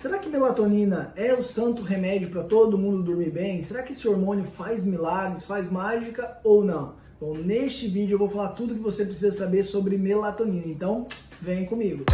Será que melatonina é o santo remédio para todo mundo dormir bem? Será que esse hormônio faz milagres, faz mágica ou não? Bom, neste vídeo eu vou falar tudo que você precisa saber sobre melatonina, então vem comigo!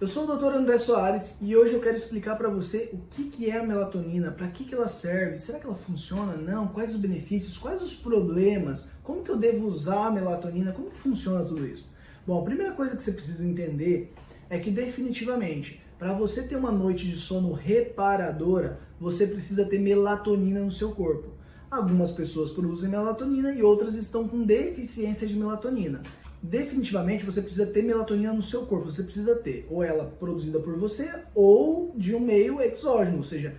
Eu sou o Dr. André Soares e hoje eu quero explicar para você o que é a melatonina, para que ela serve, será que ela funciona? Não? Quais os benefícios, quais os problemas, como que eu devo usar a melatonina, como que funciona tudo isso? Bom, a primeira coisa que você precisa entender é que definitivamente, para você ter uma noite de sono reparadora, você precisa ter melatonina no seu corpo. Algumas pessoas produzem melatonina e outras estão com deficiência de melatonina. Definitivamente você precisa ter melatonina no seu corpo, você precisa ter ou ela produzida por você ou de um meio exógeno, ou seja,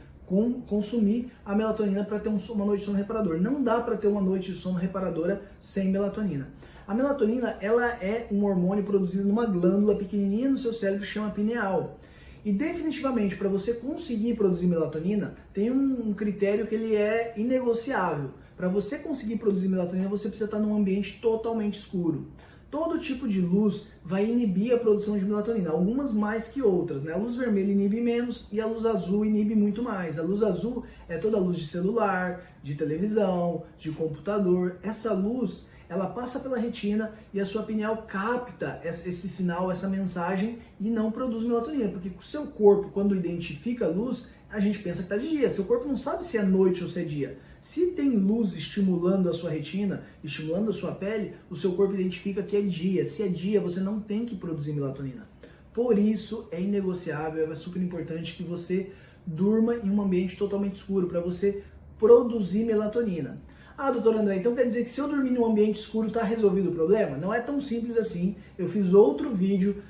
consumir a melatonina para ter uma noite de sono reparador. Não dá para ter uma noite de sono reparadora sem melatonina. A melatonina ela é um hormônio produzido numa glândula pequenininha no seu cérebro que chama pineal. E definitivamente para você conseguir produzir melatonina tem um critério que ele é inegociável. Para você conseguir produzir melatonina você precisa estar num ambiente totalmente escuro. Todo tipo de luz vai inibir a produção de melatonina, algumas mais que outras, né? A luz vermelha inibe menos e a luz azul inibe muito mais. A luz azul é toda a luz de celular, de televisão, de computador. Essa luz, ela passa pela retina e a sua pineal capta esse sinal, essa mensagem e não produz melatonina, porque o seu corpo, quando identifica a luz, a gente pensa que está de dia. Seu corpo não sabe se é noite ou se é dia. Se tem luz estimulando a sua retina, estimulando a sua pele, o seu corpo identifica que é dia. Se é dia, você não tem que produzir melatonina. Por isso, é inegociável, é super importante que você durma em um ambiente totalmente escuro, para você produzir melatonina. Ah, doutor André, então quer dizer que se eu dormir num ambiente escuro está resolvido o problema? Não é tão simples assim. Eu fiz outro vídeo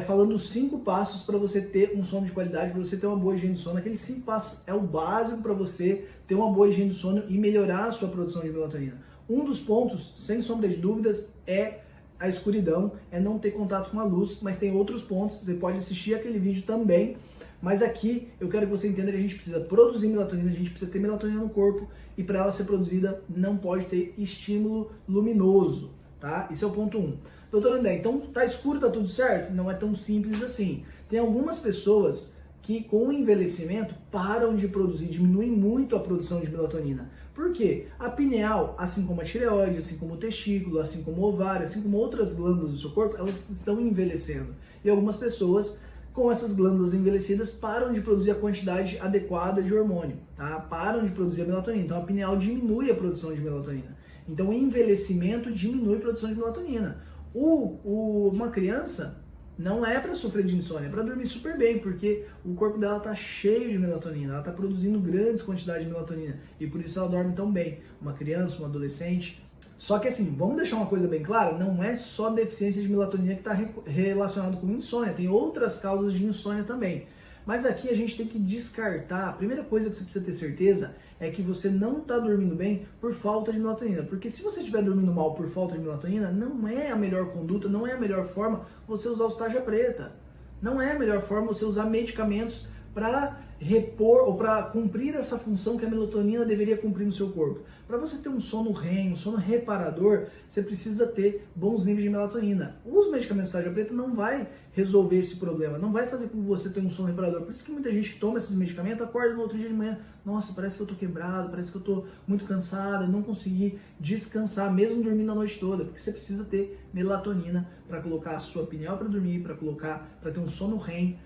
falando 5 passos para você ter um sono de qualidade, para você ter uma boa higiene do sono. Aqueles 5 passos é o básico para você ter uma boa higiene do sono e melhorar a sua produção de melatonina. Um dos pontos, sem sombra de dúvidas, é a escuridão, é não ter contato com a luz, mas tem outros pontos, você pode assistir aquele vídeo também. Mas aqui eu quero que você entenda que a gente precisa produzir melatonina, a gente precisa ter melatonina no corpo e para ela ser produzida não pode ter estímulo luminoso, tá? Esse é o ponto 1. Doutor André, então tá escuro, tá tudo certo? Não é tão simples assim. Tem algumas pessoas que com o envelhecimento param de produzir, diminuem muito a produção de melatonina. Por quê? A pineal, assim como a tireoide, assim como o testículo, assim como o ovário, assim como outras glândulas do seu corpo, elas estão envelhecendo. E algumas pessoas com essas glândulas envelhecidas param de produzir a quantidade adequada de hormônio, tá? Param de produzir a melatonina. Então a pineal diminui a produção de melatonina. Então o envelhecimento diminui a produção de melatonina. Uma criança não é para sofrer de insônia, é para dormir super bem, porque o corpo dela está cheio de melatonina, ela está produzindo grandes quantidades de melatonina e por isso ela dorme tão bem. Uma criança, um adolescente. Só que assim, vamos deixar uma coisa bem clara, não é só deficiência de melatonina que está relacionado com insônia, tem outras causas de insônia também. Mas aqui a gente tem que descartar, a primeira coisa que você precisa ter certeza é que você não está dormindo bem por falta de melatonina. Porque se você estiver dormindo mal por falta de melatonina, não é a melhor conduta, não é a melhor forma você usar o tarja preta. Não é a melhor forma você usar medicamentos para repor ou para cumprir essa função que a melatonina deveria cumprir no seu corpo. Para você ter um sono REM, um sono reparador, você precisa ter bons níveis de melatonina. Os medicamentos de tarja preta não vai resolver esse problema, não vai fazer com que você tenha um sono reparador. Por isso que muita gente que toma esses medicamentos acorda no outro dia de manhã, nossa, parece que eu tô quebrado, parece que eu tô muito cansado, não consegui descansar, mesmo dormindo a noite toda, porque você precisa ter melatonina para colocar a sua pineal para dormir, para ter um sono REM.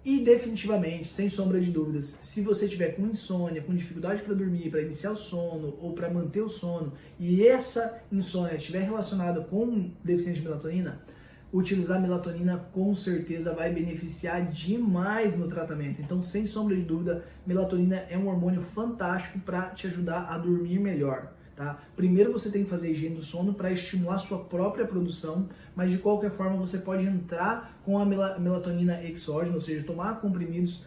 E definitivamente, sem sombra de dúvidas, se você tiver com insônia, com dificuldade para dormir, para iniciar o sono ou para manter o sono, e essa insônia estiver relacionada com deficiência de melatonina, utilizar melatonina com certeza vai beneficiar demais no tratamento. Então, sem sombra de dúvida, melatonina é um hormônio fantástico para te ajudar a dormir melhor. Tá? Primeiro você tem que fazer a higiene do sono para estimular sua própria produção, mas de qualquer forma você pode entrar com a melatonina exógena, ou seja, tomar comprimidos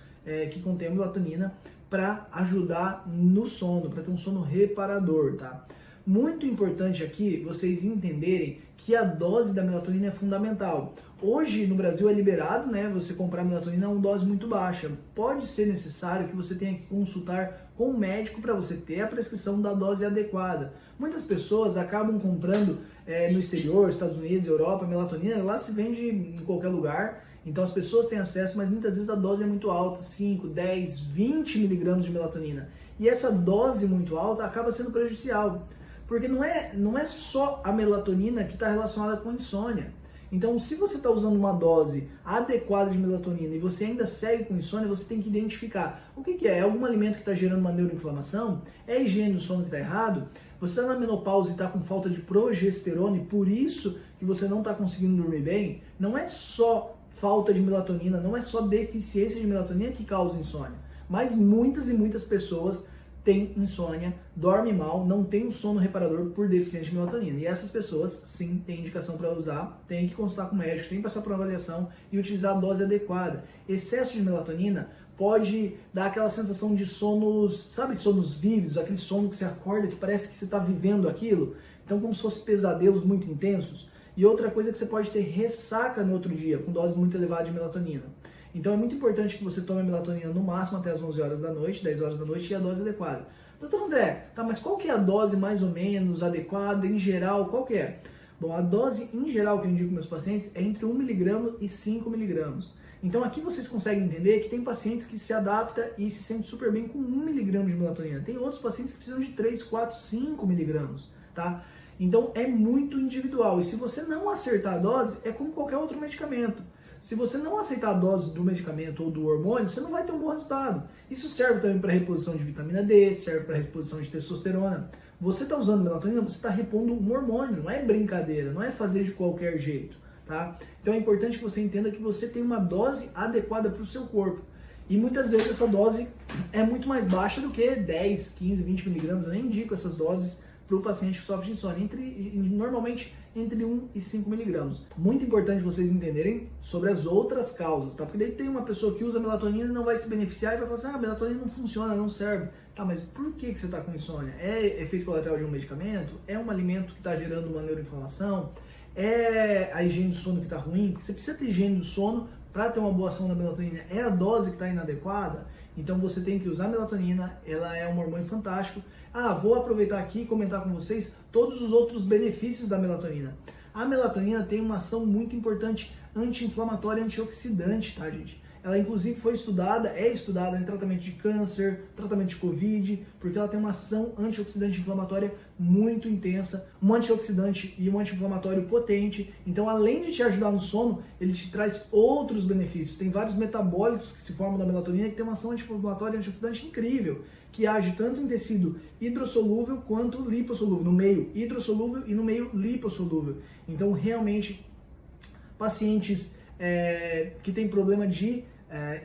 que contêm melatonina para ajudar no sono, para ter um sono reparador. Tá? Muito importante aqui vocês entenderem que a dose da melatonina é fundamental. Hoje no Brasil é liberado, né, você comprar melatonina a uma dose muito baixa. Pode ser necessário que você tenha que consultar com um médico para você ter a prescrição da dose adequada. Muitas pessoas acabam comprando no exterior, Estados Unidos, Europa, melatonina, lá se vende em qualquer lugar. Então as pessoas têm acesso, mas muitas vezes a dose é muito alta, 5, 10, 20 miligramas de melatonina. E essa dose muito alta acaba sendo prejudicial, porque não é só a melatonina que está relacionada com insônia. Então, se você está usando uma dose adequada de melatonina e você ainda segue com insônia, você tem que identificar o que é. É algum alimento que está gerando uma neuroinflamação? É a higiene do sono que está errado? Você está na menopausa e está com falta de progesterona e por isso que você não está conseguindo dormir bem? Não é só falta de melatonina, não é só deficiência de melatonina que causa insônia. Mas muitas e muitas pessoas têm insônia, dormem mal, não tem um sono reparador por deficiência de melatonina. E essas pessoas, sim, têm indicação para usar, tem que consultar com o médico, tem que passar por uma avaliação e utilizar a dose adequada. Excesso de melatonina pode dar aquela sensação de sonos, sabe, sonos vívidos, aquele sono que você acorda que parece que você está vivendo aquilo. Então, como se fossem pesadelos muito intensos. E outra coisa é que você pode ter ressaca no outro dia, com dose muito elevada de melatonina. Então é muito importante que você tome a melatonina no máximo até as 11 horas da noite, 10 horas da noite e a dose adequada. Doutor André, tá, mas qual que é a dose mais ou menos adequada, em geral, qual que é? Bom, a dose em geral que eu indico para meus pacientes é entre 1 mg e 5 mg. Então aqui vocês conseguem entender que tem pacientes que se adaptam e se sentem super bem com 1 mg de melatonina. Tem outros pacientes que precisam de 3, 4, 5 mg, tá? Então é muito individual. E se você não acertar a dose, é como qualquer outro medicamento. Se você não aceitar a dose do medicamento ou do hormônio, você não vai ter um bom resultado. Isso serve também para reposição de vitamina D, serve para reposição de testosterona. Você está usando melatonina, você está repondo um hormônio, não é brincadeira, não é fazer de qualquer jeito, tá? Então é importante que você entenda que você tem uma dose adequada para o seu corpo. E muitas vezes essa dose é muito mais baixa do que 10, 15, 20 miligramas. Eu nem indico essas doses para o paciente que sofre de insônia, normalmente entre 1 e 5 miligramas. Muito importante vocês entenderem sobre as outras causas, tá? Porque daí tem uma pessoa que usa melatonina e não vai se beneficiar e vai falar assim, a melatonina não funciona, não serve. Tá, mas por que você está com insônia? É efeito colateral de um medicamento? É um alimento que está gerando uma neuroinflamação? É a higiene do sono que está ruim? Porque você precisa ter higiene do sono para ter uma boa ação da melatonina. É a dose que está inadequada? Então você tem que usar a melatonina, ela é um hormônio fantástico. Vou aproveitar aqui e comentar com vocês todos os outros benefícios da melatonina. A melatonina tem uma ação muito importante anti-inflamatória e antioxidante, tá, gente? Ela inclusive é estudada em tratamento de câncer, tratamento de Covid, porque ela tem uma ação antioxidante inflamatória muito intensa, um antioxidante e um anti-inflamatório potente. Então, além de te ajudar no sono, ele te traz outros benefícios. Tem vários metabólitos que se formam da melatonina que tem uma ação anti-inflamatória e antioxidante incrível, que age tanto em tecido hidrossolúvel quanto lipossolúvel, no meio hidrossolúvel e no meio lipossolúvel. Então, realmente, pacientes que têm problema de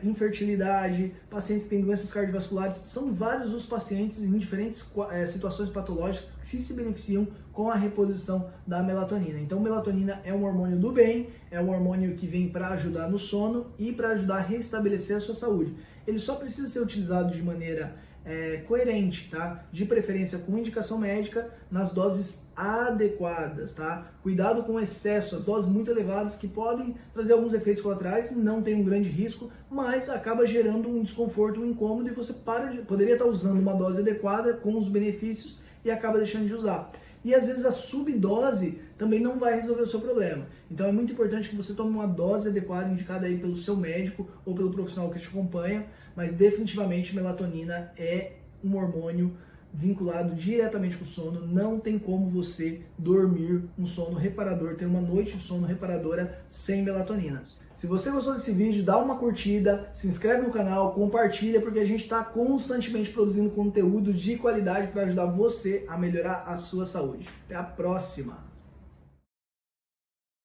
infertilidade, pacientes que têm doenças cardiovasculares, são vários os pacientes em diferentes situações patológicas que se beneficiam com a reposição da melatonina. Então, melatonina é um hormônio do bem, é um hormônio que vem para ajudar no sono e para ajudar a restabelecer a sua saúde. Ele só precisa ser utilizado de maneira coerente, tá? De preferência com indicação médica, nas doses adequadas, tá? Cuidado com o excesso, as doses muito elevadas que podem trazer alguns efeitos colaterais, não tem um grande risco, mas acaba gerando um desconforto, um incômodo e você poderia estar usando uma dose adequada com os benefícios e acaba deixando de usar. E às vezes a subdose também não vai resolver o seu problema. Então é muito importante que você tome uma dose adequada, indicada aí pelo seu médico ou pelo profissional que te acompanha, mas definitivamente melatonina é um hormônio vinculado diretamente com o sono. Não tem como você dormir um sono reparador, ter uma noite de sono reparadora sem melatonina. Se você gostou desse vídeo, dá uma curtida, se inscreve no canal, compartilha, porque a gente está constantemente produzindo conteúdo de qualidade para ajudar você a melhorar a sua saúde. Até a próxima!